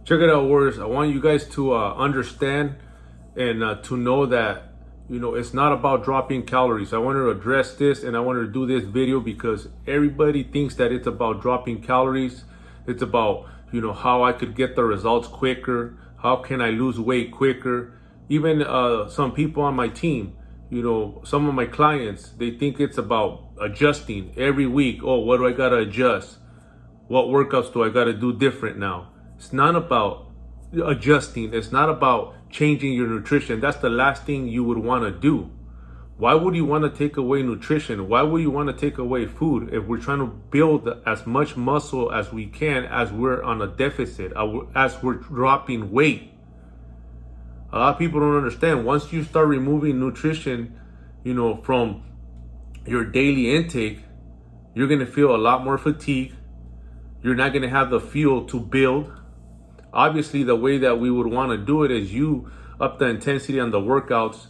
Check it out, Warriors. I want you guys to understand and to know that, it's not about dropping calories. I want to address this and I want to do this video because everybody thinks that it's about dropping calories. It's about, how I could get the results quicker. How can I lose weight quicker? Even some people on my team, some of my clients, they think it's about adjusting every week. Oh, what do I got to adjust? What workouts do I got to do different now? It's not about adjusting. It's not about changing your nutrition. That's the last thing you would want to do. Why would you want to take away nutrition? Why would you want to take away food if we're trying to build as much muscle as we can as we're on a deficit, as we're dropping weight? A lot of people don't understand. Once you start removing nutrition, from your daily intake, you're going to feel a lot more fatigue. You're not going to have the fuel to build. Obviously, the way that we would want to do it is you up the intensity on the workouts,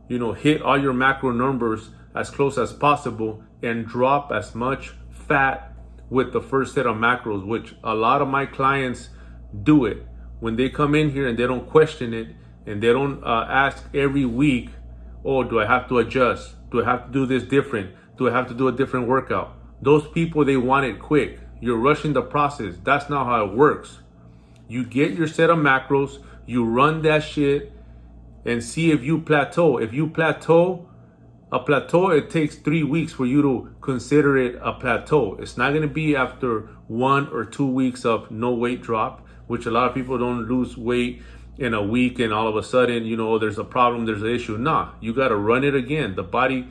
hit all your macro numbers as close as possible and drop as much fat with the first set of macros, which a lot of my clients do it. When they come in here and they don't question it and they don't ask every week, oh, do I have to adjust? Do I have to do this different? Do I have to do a different workout? Those people, they want it quick. You're rushing the process. That's not how it works. You get your set of macros, you run that shit and see if you plateau. If you plateau, it takes 3 weeks for you to consider it a plateau. It's not going to be after 1 or 2 weeks of no weight drop, which a lot of people don't lose weight in a week and all of a sudden, there's a problem, there's an issue. Nah, you got to run it again. The body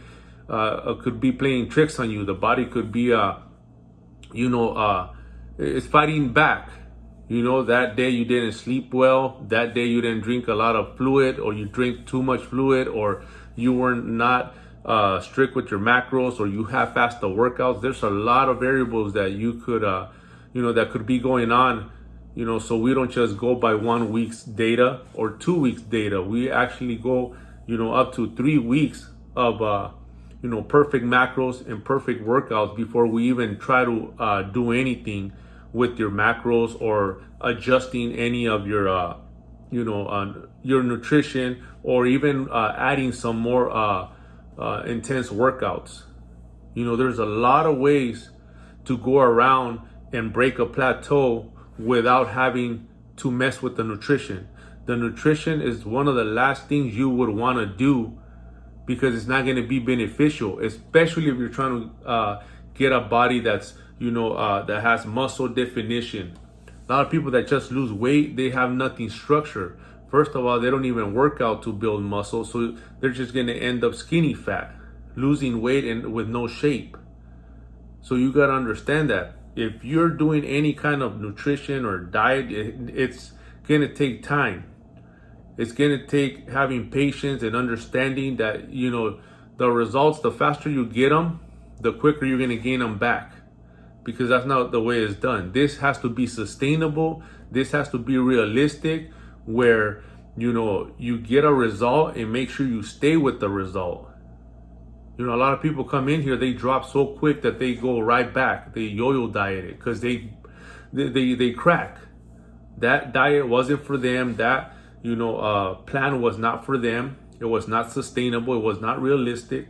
could be playing tricks on you. The body could be, it's fighting back. That day you didn't sleep well. That day you didn't drink a lot of fluid, or you drink too much fluid, or you were not strict with your macros, or you half-assed the workouts. There's a lot of variables that you could, that could be going on. So we don't just go by 1 week's data or 2 weeks data. We actually go, up to 3 weeks of, perfect macros and perfect workouts before we even try to do anything with your macros or adjusting any of your, your nutrition, or even adding some more intense workouts. There's a lot of ways to go around and break a plateau without having to mess with the nutrition. The nutrition is one of the last things you would want to do because it's not going to be beneficial, especially if you're trying to get a body that's, that has muscle definition. A lot of people that just lose weight, they have nothing structured. First of all, they don't even work out to build muscle, so they're just going to end up skinny fat, losing weight and with no shape. So you got to understand that if you're doing any kind of nutrition or diet, it's going to take time. It's going to take having patience and understanding that, the results, the faster you get them, the quicker you're going to gain them back. Because that's not the way it's done. This has to be sustainable. This has to be realistic, where, you get a result and make sure you stay with the result. A lot of people come in here, they drop so quick that they go right back. They yo-yo diet it because they crack. That diet wasn't for them. That, plan was not for them. It was not sustainable. It was not realistic.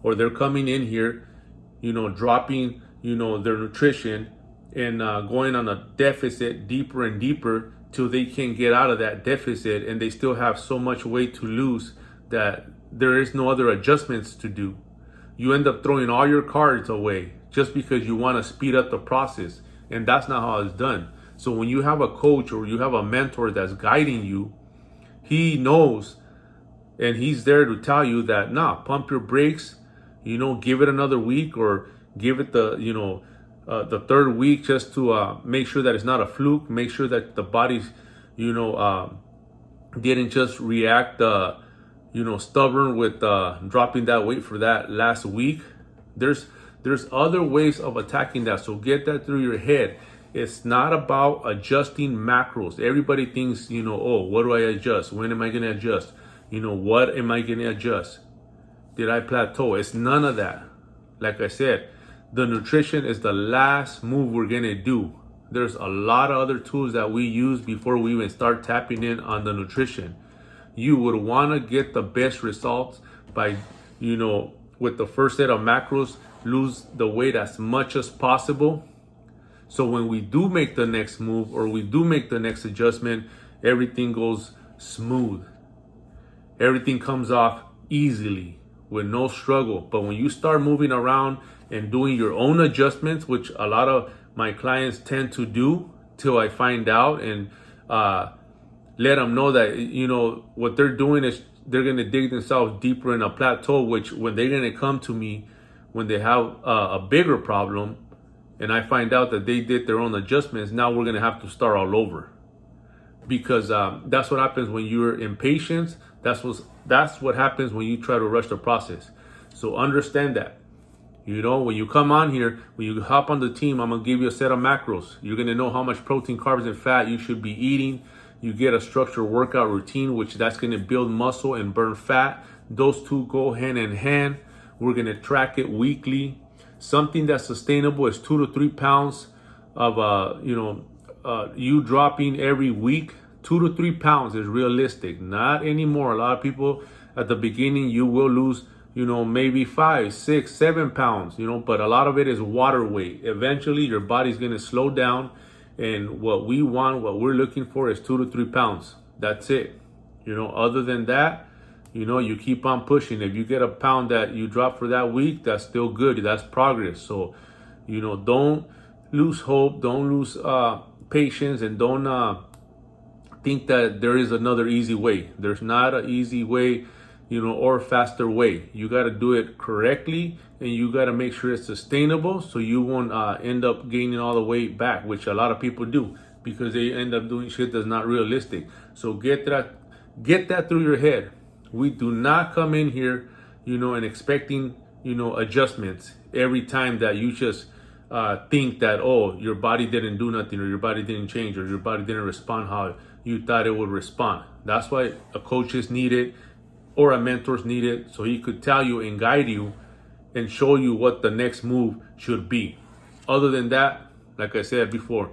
Or they're coming in here, dropping, their nutrition and going on a deficit deeper and deeper till they can't get out of that deficit, and they still have so much weight to lose that there is no other adjustments to do. You end up throwing all your cards away just because you want to speed up the process, and that's not how it's done. So when you have a coach or you have a mentor that's guiding you, he knows and he's there to tell you that, pump your brakes, give it another week, or give it the, the third week just to make sure that it's not a fluke. Make sure that the body's, didn't just react, stubborn with dropping that weight for that last week. There's other ways of attacking that. So get that through your head. It's not about adjusting macros. Everybody thinks, oh, what do I adjust? When am I going to adjust? What am I going to adjust? Did I plateau? It's none of that. Like I said, the nutrition is the last move we're going to do. There's a lot of other tools that we use before we even start tapping in on the nutrition. You would want to get the best results by, with the first set of macros, lose the weight as much as possible. So when we do make the next move or we do make the next adjustment, everything goes smooth. Everything comes off easily with no struggle. But when you start moving around and doing your own adjustments, which a lot of my clients tend to do till I find out and let them know that, what they're doing is they're going to dig themselves deeper in a plateau, which when they're going to come to me, when they have a bigger problem, and I find out that they did their own adjustments, now we're going to have to start all over. Because that's what happens when you're impatient. That's what happens when you try to rush the process. So understand that. When you come on here, when you hop on the team, I'm gonna give you a set of macros. You're gonna know how much protein, carbs, and fat you should be eating. You get a structured workout routine, which that's gonna build muscle and burn fat. Those two go hand in hand. We're gonna track it weekly. Something that's sustainable is 2 to 3 pounds of you dropping every week. 2 to 3 pounds is realistic, not anymore. A lot of people at the beginning, you will lose, maybe 5, 6, 7 pounds, but a lot of it is water weight. Eventually your body's going to slow down. And what we're looking for is 2 to 3 pounds. That's it. Other than that, you keep on pushing. If you get a pound that you drop for that week, that's still good. That's progress. So, don't lose hope. Don't lose patience, and don't think that there is another easy way. There's not an easy way, or faster way. You got to do it correctly, and you got to make sure it's sustainable, so you won't end up gaining all the weight back, which a lot of people do because they end up doing shit that's not realistic. So get that through your head. We do not come in here, and expecting, adjustments every time that you just think that, oh, your body didn't do nothing, or your body didn't change, or your body didn't respond how you thought it would respond. That's why a coach is needed or a mentor is needed, so he could tell you and guide you and show you what the next move should be. Other than that, like I said before,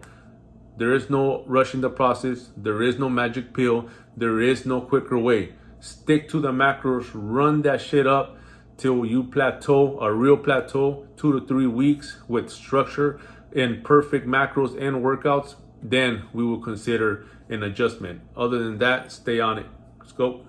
there is no rushing the process. There is no magic pill. There is no quicker way. Stick to the macros, run that shit up till you plateau, a real plateau, 2 to 3 weeks with structure and perfect macros and workouts. Then we will consider an adjustment. Other than that, stay on it. Let's go.